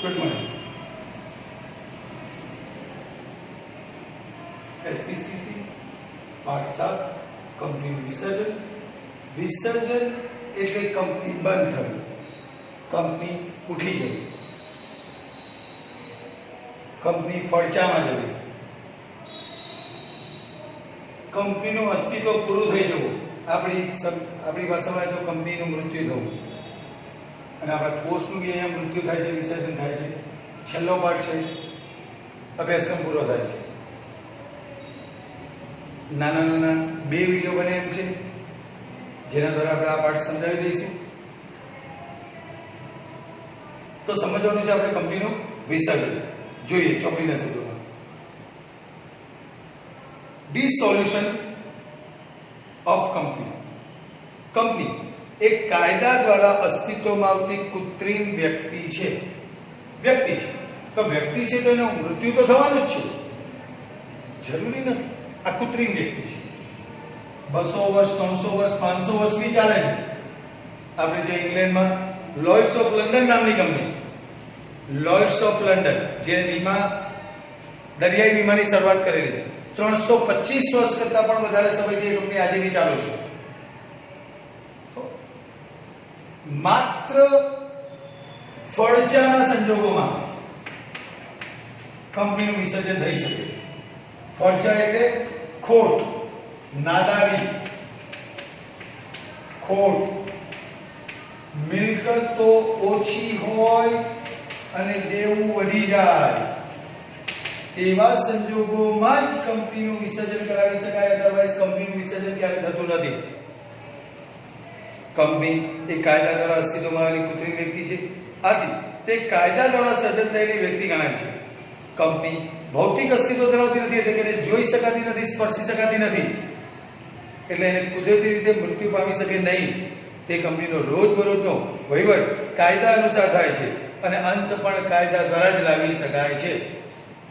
Good morning. SPCC part 7 કંપનીનું વિસર્જન. વિસર્જન એટલે કંપની બંધ થવી, કંપની ઉઠી જવી, કંપની ફડચામાં જવી, કંપનીનું અસ્તિત્વ પૂરું થઈ જવું. આપણી ભાષામાં તો કંપનીનું મૃત્યુ થવું. અને આપણા કોર્સનું બી અહીંયા મૃત્યુ થાય છે, વિસર્જન થાય છે. છેલ્લો પાઠ છે, અભ્યાસક્રમ પૂરો થાય છે. નાના નાના 2 વિડીયો બને એમ છે, જેના દ્વારા આપણે આ પાઠ સમજાવી દઈશું. તો સમજવાનું છે આપણે કંપનીનું વિસર્જન. જોઈએ ચોપડીના શબ્દોમાં. ડિસોલ્યુશન ઓફ કંપની. કંપની એક કાયદા દ્વારા અસ્તિત્વમાં આવતી કૃત્રિમ વ્યક્તિ છે. તો વ્યક્તિ છે તો એનું મૃત્યુ તો થવાનું જ છે, જરૂરી નથી. આ કૃત્રિમ વ્યક્તિ છે. 200 વર્ષ, 300 વર્ષ, 500 વર્ષ બી ચાલે છે. આપણે જે ઇંગ્લેન્ડમાં લોઇડ્સ ઓફ લંડન નામની કંપની, લોઇડ્સ ઓફ લંડન, જેને વીમા, દરિયાઈ વીમાની શરૂઆત કરેલી, 325 વર્ષ કરતા પણ વધારે સમયથી એ કંપની આજે બી ચાલુ છે. માત્ર ફડચાના સંજોગોમાં કંપનીનું વિસર્જન થઈ શકે. ફડચા એટલે ખોટ, નાદારી, ખોટ, મિલકતો ઓછી હોય અને દેવું વધી જાય, એવા સંજોગોમાં જ કંપનીનું વિસર્જન કરાવી શકાય. અધરવાઇઝ કંપનીનું વિસર્જન ક્યારે થતું નથી. કંપની એ કાયદા દ્વારા અસ્તિત્વમાં આવેલી કૃત્રિમ વ્યક્તિ છે. આથી તે કાયદા દ્વારા સર્જન થયેલી વ્યક્તિ ગણાય છે. કંપની ભૌતિક અસ્તિત્વ ધરાવતી નથી, એટલે કે એને જોઈ શકાતી નથી, સ્પર્શી શકાતી નથી, એટલે એને કુદરતી રીતે મૃત્યુ પામી શકે નહીં. તે કંપનીનો રોજબરોજનો વહીવટ કાયદા અનુસાર થાય છે અને અંત પણ કાયદા દ્વારા જ લાવી શકાય છે.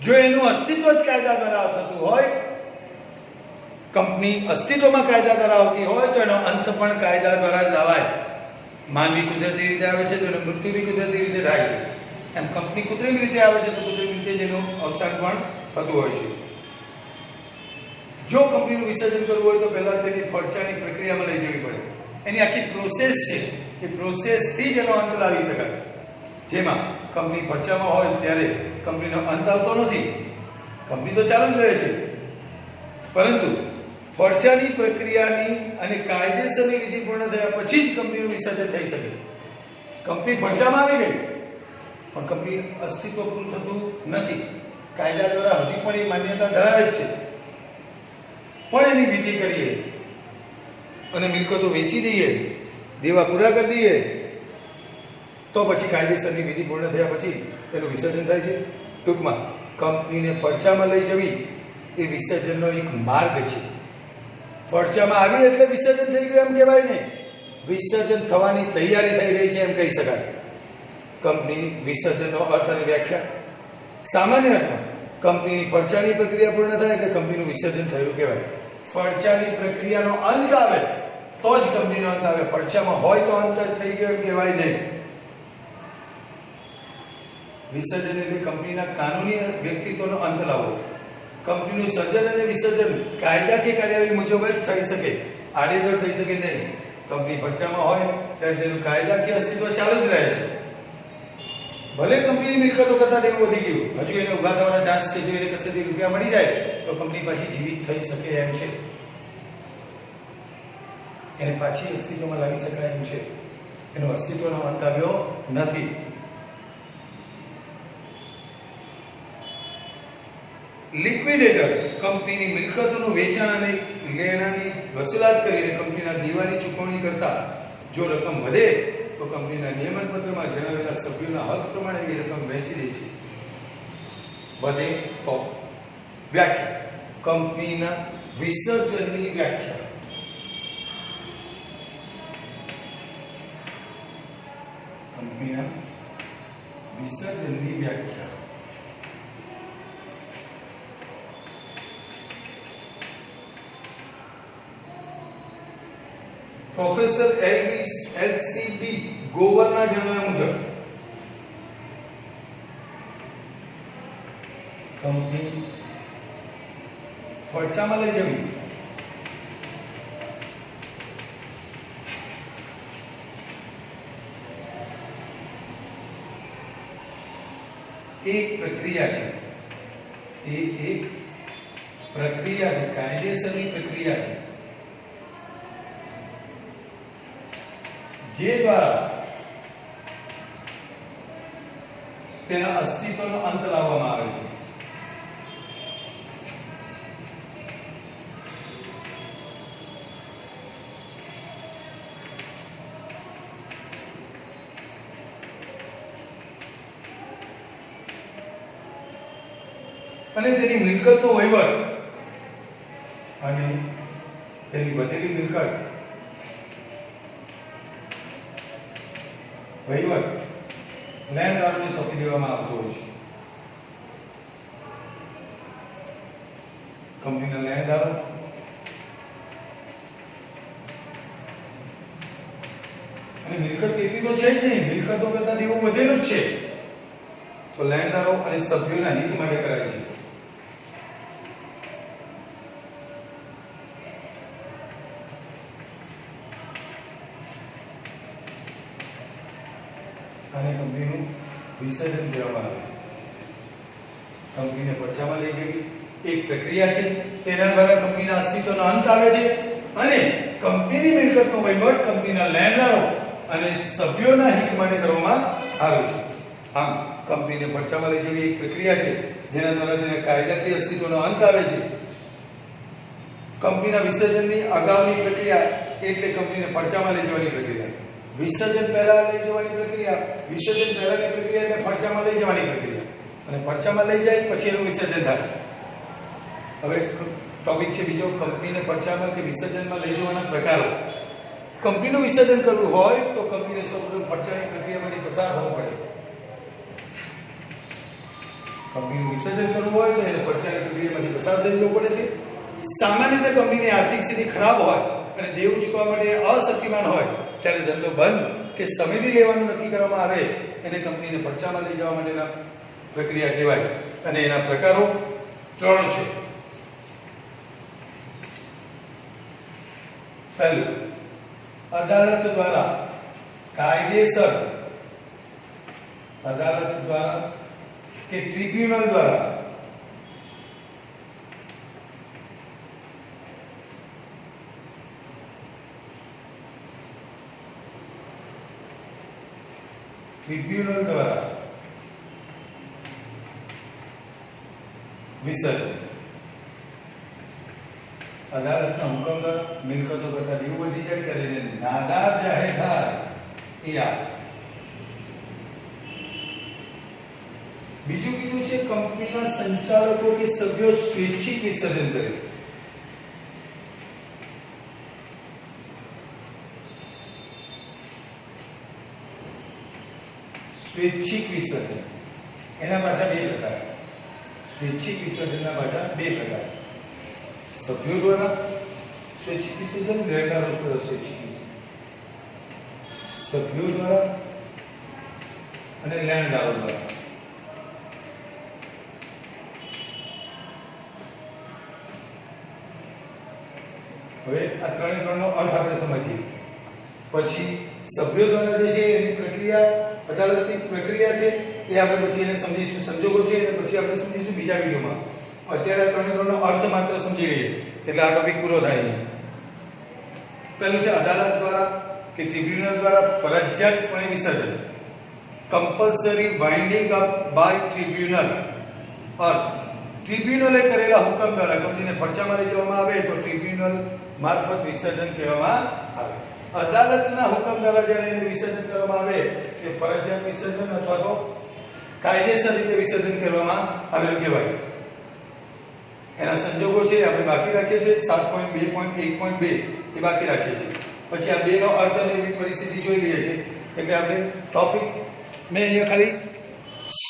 જો એનું અસ્તિત્વ જ કાયદા દ્વારા થતું હોય, કંપની અસ્તિત્વમાં કાયદા દ્વારા આવતી હોય, તો એનો અંત પણ કાયદા દ્વારા જ લાવાય. માનવી કુદરતી રીતે આવે છે તો એનું મૃત્યુ બી કુદરતી રીતે થાય છે. એમ કંપની કૃત્રિમ રીતે આવે છે તો કૃત્રિમ રીતે જ એનું અવસાન પણ થતું હોય છે. જો કંપનીનું વિસર્જન કરવું હોય તો પહેલા તેની ફડચાની પ્રક્રિયામાં લઈ જવી પડે. એની આખી પ્રોસેસ છે, એ પ્રોસેસથી જ એનો અંત લાવી શકાય. જેમાં કંપની ફડચામાં હોય ત્યારે કંપનીનો અંત આવતો નથી, કંપની તો ચાલુ જ રહે છે, પરંતુ ફડચાની પ્રક્રિયાની અને કાયદેસરની વિધિ પૂર્ણ થયા પછી જ કંપનીનું વિસર્જન થઈ શકે. કંપની ફડચામાં આવી ગઈ પણ કંપની અસ્તિત્વ પૂરું થતું નથી. કાયદા દ્વારા હજી પણ એ માન્યતા ધરાવે જ છે, પણ એની વિધિ કરીએ અને મિલકતો વેચી દઈએ, દેવા પૂરા કરી દઈએ, તો પછી કાયદેસરની વિધિ પૂર્ણ થયા પછી એનું વિસર્જન થાય છે. ટૂંકમાં કંપનીને ફડચામાં લઈ જવી એ વિસર્જનનો એક માર્ગ છે. ફડચામાં આવી એટલે વિસર્જન થઈ ગયું એમ કહેવાય નહીં, વિસર્જન થવાની તૈયારી થઈ રહી છે એમ કહી શકાય. કંપની વિસર્જનનો અર્થ અને વ્યાખ્યા. સામાન્ય અર્થમાં કંપનીની ફડચાની પ્રક્રિયા પૂર્ણ થાય એટલે કંપનીનું વિસર્જન થયું કહેવાય. ફડચાની પ્રક્રિયાનો અંત આવે તો જ કંપનીનો અંત આવે. ફડચામાં હોય તો અંત થઈ ગયો એમ કહેવાય નહીં. વિસર્જન એટલે કંપનીના કાનૂની વ્યક્તિત્વનો અંત લાવવો. કંપનીનું સર્જન અને વિસર્જન કાયદાકીય કાર્યવાહી મુજબ જ થઈ શકે, આડેધડ થઈ શકે નહીં. કંપની ફડચામાં હોય ત્યારે તેનું કાયદાકીય અસ્તિત્વ ચાલુ જ રહે છે. ભલે કંપનીની મિલકતો કરતા દેવું વધી ગયું, હજુ એને ઉભા થવાના ચાન્સ છે. જો એને કશેથી રૂપિયા મળી જાય તો કંપની પાછી જીવિત થઈ શકે એમ છે, એને પાછી અસ્તિત્વમાં લાવી શકાય એમ છે. એનો અસ્તિત્વનો અંત આવ્યો નથી. લિક્વિડેટર કંપનીની મિલકતોનું વેચાણ અને લેણાની વસૂલાત કરીને કંપનીના દેવાની ચૂકવણી કરતા જો રકમ વધે તો કંપનીના નિયમન પત્રમાં જણાવેલા સભ્યોના હક પ્રમાણે એ રકમ વહેંચી દે છે. વધે તો. વ્યાખ્યા. કંપનીના વિસર્જનની વ્યાખ્યા. કંપનીના વિસર્જનની વ્યાખ્યા. Professor LC D. ગોવરના જણાવ્યા મુજબ કંપનીનું વિસર્જન એટલે કંપનીના દેવાની ચૂકવણી કરતા જો રકમ વધે તો કંપનીના નિયમન પત્રમાં જણાવેલા સભ્યોના હક પ્રમાણે એ રકમ વહેંચી દે છે. વધે તો. વ્યાખ્યા. કંપનીના વિસર્જનની વ્યાખ્યા. Professor LC D. ગોવરના જણાવ્યા મુજબ કંપની ફડચામાં લઈ જવી એક પ્રક્રિયા છે, એ એક પ્રક્રિયા છે, કાયદેસરની પ્રક્રિયા છે, જે દ્વારા તેના અસ્તિત્વનો અંત લાવવામાં આવે છે. અને તેની મિલકતનો વહીવટ અને તેની વધેલી મિલકત વહીવટ લેણદારોને સોંપી દેવામાં આવતો હોય છે. કંપનીના લેણદારો અને મિલકત એટલી તો છે જ નહીં, મિલકતો કરતા દેવું વધેલું જ છે, તો લેણદારો અને સભ્યોના હિત માટે કરાય છે. અને કંપનીનું વિસર્જન કરવામાં આવે. કંપનીને પડછામાં લઈ જવી એક પ્રક્રિયા છે, તેના દ્વારા કંપનીના અસ્તિત્વનો અંત આવે છે અને કંપનીની મિલકતનો વહીવટ કંપનીના લેણદારો અને સભ્યોના હિત માટે કરવામાં આવે છે. આમ કંપનીને પડછામાં લઈ જવી એક પ્રક્રિયા છે, જેના દ્વારા તેના કાયદાકીય અસ્તિત્વનો અંત આવે છે. કંપનીના વિસર્જનની અગાઉની પ્રક્રિયા એટલે કંપનીને પડછામાં લઈ જવાની પ્રક્રિયા. વિસર્જન પહેલા લઈ જવાની પ્રક્રિયા, વિસર્જન પહેલાની પ્રક્રિયા એટલે પડછામાં લઈ જવાની પ્રક્રિયા, અને પડછામાં લઈ જાય પછી એનું વિસર્જન થાય. હવે ટોપિક છે બીજો, કંપનીને પડછામાં કે વિસર્જનમાં લઈ જવાના પ્રકારો. કંપનીનું વિસર્જન કરવું હોય તો કંપનીને સૌપ્રથમ પડછાની પ્રક્રિયામાંથી પસાર થવું પડે. કંપનીનું વિસર્જન કરવું હોય તો એને પડછાની પ્રક્રિયામાંથી પસાર થઈ જવું પડે છે. સામાન્ય રીતે કંપનીની આર્થિક સ્થિતિ ખરાબ હોય અને દેવું ચૂકવવા માટે અશક્તિમાન હોય ત્યારે ધંધો બંધ કે સમેટી લેવાનું નક્કી કરવામાં આવે એને કંપનીને પડછામાં લઈ જવા માટેના પ્રક્રિયા કહેવાય. અને એના પ્રકારો 3 છે. પહેલું, અદાલત દ્વારા કાયદેસર, અદાલત દ્વારા કે ટ્રિબ્યુનલ દ્વારા વિસર્જન. અદાલતના હુકમ દ્વારા મિલકતો કરતા દેવું વધી જાય ત્યારે એને નાદાર જાહેર થાય એ આ. બીજું કીધું છે કંપનીના સંચાલકો કે સભ્યો સ્વૈચ્છિક વિસર્જન કરે. સ્વૈચ્છિક વિસર્જન એના પાછા 2 પ્રકાર. સ્વૈચ્છિક વિસર્જનના પાછા 2 પ્રકાર. સભ્યો દ્વારા સ્વૈચ્છિક વિસર્જન, લેણદારો દ્વારા સ્વૈચ્છિક વિસર્જન. સભ્યો દ્વારા અને લેણદારો દ્વારા. હવે આ 3 નો અર્થ આપણે સમજીએ. પછી સભ્યો દ્વારા જે છે એની પ્રક્રિયા, અદાલતની પ્રક્રિયા છે એ આપણે પછી એને સમજીશું, સંજોગો છે અને પછી આપણે સમજીશું બીજા વિડીયોમાં. અત્યારે આ 3 નો અર્થ માત્ર સમજી લઈએ એટલે આ ટોપિક પૂરો થાય. પહેલું છે અદાલત દ્વારા કે ટ્રિબ્યુનલ દ્વારા ફરજિયાતપણે વિસર્જન. Compulsory winding up by tribunal. અર્થ, ટ્રિબ્યુનલે કરેલા હુકમ દ્વારા કંપનીને પડછામાં લઈ જવામાં આવે તો ટ્રિબ્યુનલ મારફત વિસર્જન કહેવામાં આવે. અદાલતના હુકમ દ્વારા જ્યારે એને વિસર્જન કરવામાં આવે એ ફરજિયાત વિસર્જન અથવા તો કાયદેસર રીતે વિસર્જન કરવામાં આવેલું કહેવાય. એના સંજોગો છે આપણે બાકી રાખીએ છીએ. 7.2.1.2 એ બાકી રાખીએ છીએ. પછી આ 2 નો અર્થ અને એવી પરિસ્થિતિ જોઈ લઈએ છીએ. એટલે આપણે ટોપિક મેં અહીંયા ખાલી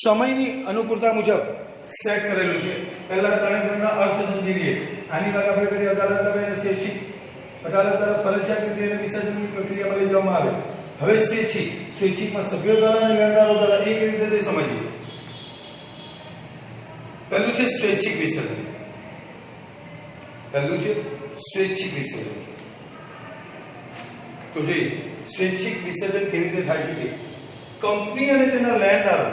સમયની અનુકૂળતા મુજબ સેટ કરેલું છે. પહેલા 3 ના અર્થ સમજી લઈએ. આની વાત આપણે કરી અદાલત દ્વારા એને સ્વૈચ્છિક, અદાલત દ્વારા ફરજિયાત રીતે એને વિસર્જનની પ્રક્રિયામાં લઈ જવામાં આવે. હવે સ્વૈચ્છિક, સ્વૈચ્છિકમાં સભ્યો દ્વારા અને લેણદારો દ્વારા એક રીતે તે સમજીએ. પહેલું છે સ્વૈચ્છિક વિસર્જન. પહેલું છે સ્વૈચ્છિક વિસર્જન. તો જોઈએ સ્વૈચ્છિક વિસર્જન કેવી રીતે થાય છે. કંપની અને તેના લેણદારો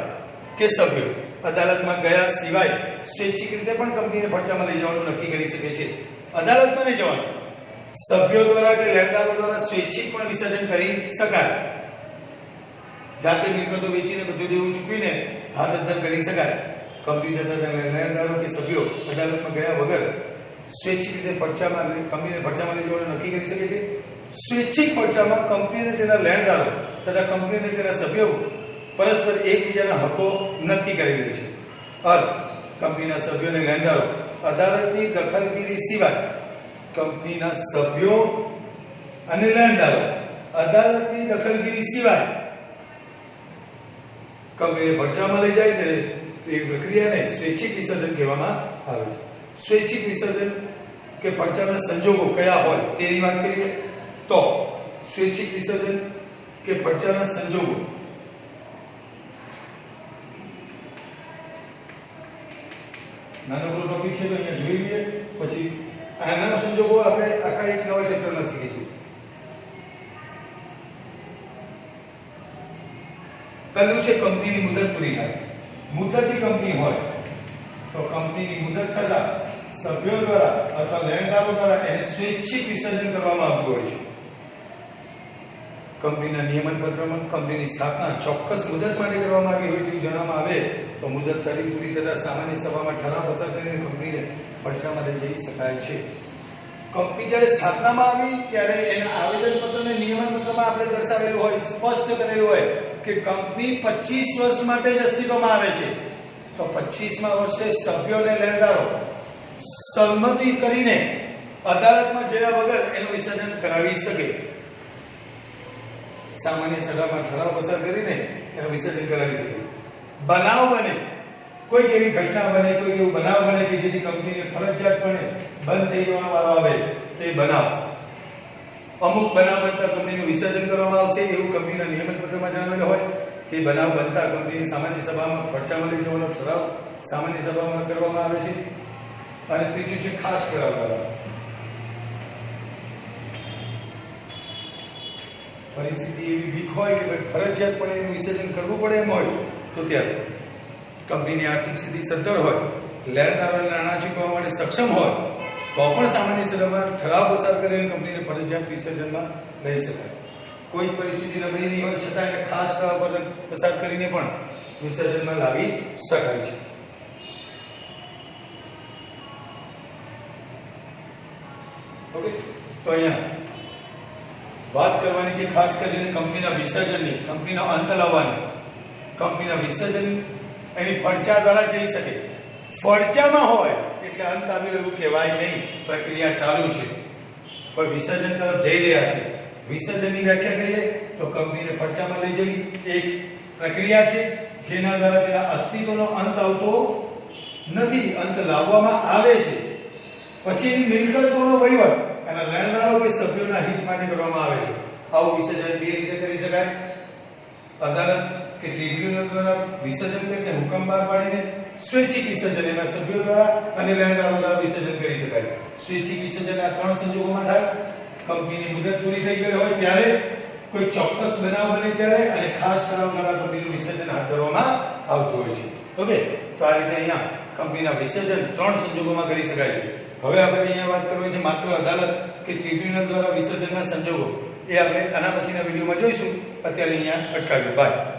કે સભ્યો અદાલતમાં ગયા સિવાય સ્વૈચ્છિક રીતે પણ કંપનીને ફડચામાં લઈ જવાનું નક્કી કરી શકે છે. અદાલતમાં નહીં જવાનું, સભ્યો દ્વારા કે લેણદારો દ્વારા સ્વૈચ્છિક પણ વિસર્જન કરી શકાય. જાતે મિલકતો વેચીને બધું દેવું ચૂકવીને હાથ અદ્ધર કરી શકાય. કંપની તથા લેણદારો કે સભ્યો અદાલતમાં ગયા વગર સ્વૈચ્છિક રીતે ફડચામાં કંપનીને ફડચામાં લઈ જવાનું નક્કી કરી શકે છે. સ્વૈચ્છિક ફડચામાં કંપની અને તેના લેણદારો તથા કંપની અને તેના સભ્યો પરસ્પર એકબીજાના હકો નક્કી કરી લે છે. અર્થ કંપનીના સભ્યો અને લેણદારો અદાલતની દખલગીરી સિવાય કંપનીના સભ્યો અને લેણદારો અદાલતની દખલગીરી સિવાય કંપનીને ફડચામાં લઈ જાય ત્યારે એ પ્રક્રિયાને સ્વૈચ્છિક વિસર્જન કહેવામાં આવે છે. સ્વૈચ્છિક વિસર્જન કે ફડચાના સંજોગો કયા હોય તેની વાત કરીએ તો સ્વૈચ્છિક વિસર્જન કે ફડચાના સંજોગો નાનો ટોપિક છે તો અહીંયા જોઈ લઈએ, પછી આના સંજોગો આપણે આખા એક નવા ચેપ્ટરમાં શીખીશું. પહેલું છે કંપનીની મુદત પૂરી થાય. મુદતની કંપની હોય તો કંપનીની મુદત થતા સભ્યો દ્વારા અથવા લેણદારો દ્વારા એને સ્વૈચ્છિક વિસર્જન કરવામાં આવતું હોય છે. કંપનીના નિયમન પત્રમાં કંપનીની સ્થાપના ચોક્કસ મુદત માટે કરવામાં આવી હોય તેવું જણાવવામાં આવે તો મુદત તારીખ પૂરી થતા સામાન્ય સભામાં ઠરાવ પસાર કરીને કંપનીને ફડચામાં લઈ જઈ શકાય છે. કંપની જ્યારે સ્થાપનામાં આવી ત્યારે એના આવેદનપત્ર અને નિયમન પત્રમાં આપણે દર્શાવેલું હોય, સ્પષ્ટ કરેલું હોય કે કંપની 25 વર્ષ માટે જ અસ્તિત્વમાં આવે છે. તો 25મા વર્ષે સભ્યો અને લેણદારો સંમતિ કરીને અદાલતમાં જયા વગર એનું વિસર્જન કરાવી શકે. સામાન્ય સભામાં ઠરાવ પસાર કરીને એનું વિસર્જન કરાવી શકે. બનાવ બને, કોઈ એવી ઘટના બને, કોઈ એવું બનાવ બને કે જેથી કંપનીને ફરજિયાતપણે બંધ થઈ જવાનો વારો આવે, તે બનાવ અમુક બનાવ બનતા કંપનીનું વિસર્જન કરવામાં આવશે એવું કંપનીના નિયમન પત્રમાં જણાવેલું હોય. તે બનાવ બનતા કંપનીની સામાન્ય સભામાં ફડચામાં લઈ જવાનો ઠરાવ સામાન્ય સભામાં કરવામાં આવે છે. અને ત્રીજું છે ખાસ ઠરાવ કરવા. પરિસ્થિતિ એવી વીક હોય કે ફરજિયાતપણે એનું વિસર્જન કરવું પડે એમ હોય તો ત્યારે કંપનીની આર્થિક સ્થિતિ સદ્ધર હોય, લેણદારોને નાણાં ચૂકવવા માટે સક્ષમ હોય તો પણ સામાન્ય સભામાં ઠરાવ પસાર કરીને કંપનીને ફરજિયાત વિસર્જનમાં લઈ શકાય. કોઈ પરિસ્થિતિ નબળી નહીં હોય છતાં એને ખાસ ઠરાવ પસાર કરીને પણ વિસર્જનમાં લાવી શકાય છે. ઓકે, તો અહીંયા વાત કરવાની છે ખાસ કરીને કંપનીના વિસર્જનની, કંપનીનો અંત લાવવાની. કંપનીના વિસર્જન એની ફડચા દ્વારા જઈ શકે. ફડચામાં હોય એટલે અંત આવ્યો એવું કહેવાય નહીં, પ્રક્રિયા ચાલુ છે પણ વિસર્જન તરફ જઈ રહ્યા છે. વિસર્જનની વ્યાખ્યા કરીએ તો કંપનીને ફડચામાં લઈ જવી એક પ્રક્રિયા છે જેના દ્વારા તેના અસ્તિત્વનો અંત આવતો નથી, અંત લાવવામાં આવે છે. પછી એની મિલકતોનો વહીવટ અને લેણદારો કે સભ્યોના હિત માટે કરવામાં આવે છે. આવું વિસર્જન બે રીતે કરી શકાય. અદાલત કે ટ્રિબ્યુનલ દ્વારા વિસર્જન કરીને હુકમ બહાર પાડીને સ્વૈચ્છિક વિસર્જન એના સભ્યો દ્વારા અને લેણદારો દ્વારા વિસર્જન કરી શકાય. સ્વૈચ્છિક વિસર્જન આ ત્રણ સંજોગોમાં થાય. કંપનીની મુદત પૂરી થઈ ગઈ હોય ત્યારે, કોઈ ચોક્કસ બનાવ બને ત્યારે અને ખાસ ઠરાવ દ્વારા કંપનીનું વિસર્જન હાથ ધરવામાં આવતું હોય છે. ઓકે, તો આ રીતે અહીંયા કંપનીના વિસર્જન ત્રણ સંજોગોમાં કરી શકાય છે. હવે આપણે અહીંયા વાત કરવાની છે માત્ર અદાલત કે ટ્રિબ્યુનલ દ્વારા વિસર્જનના સંજોગો. એ આપણે આના પછીના વિડીયોમાં જોઈશું. અત્યારે અહીંયા અટકાવ્યું. બાય.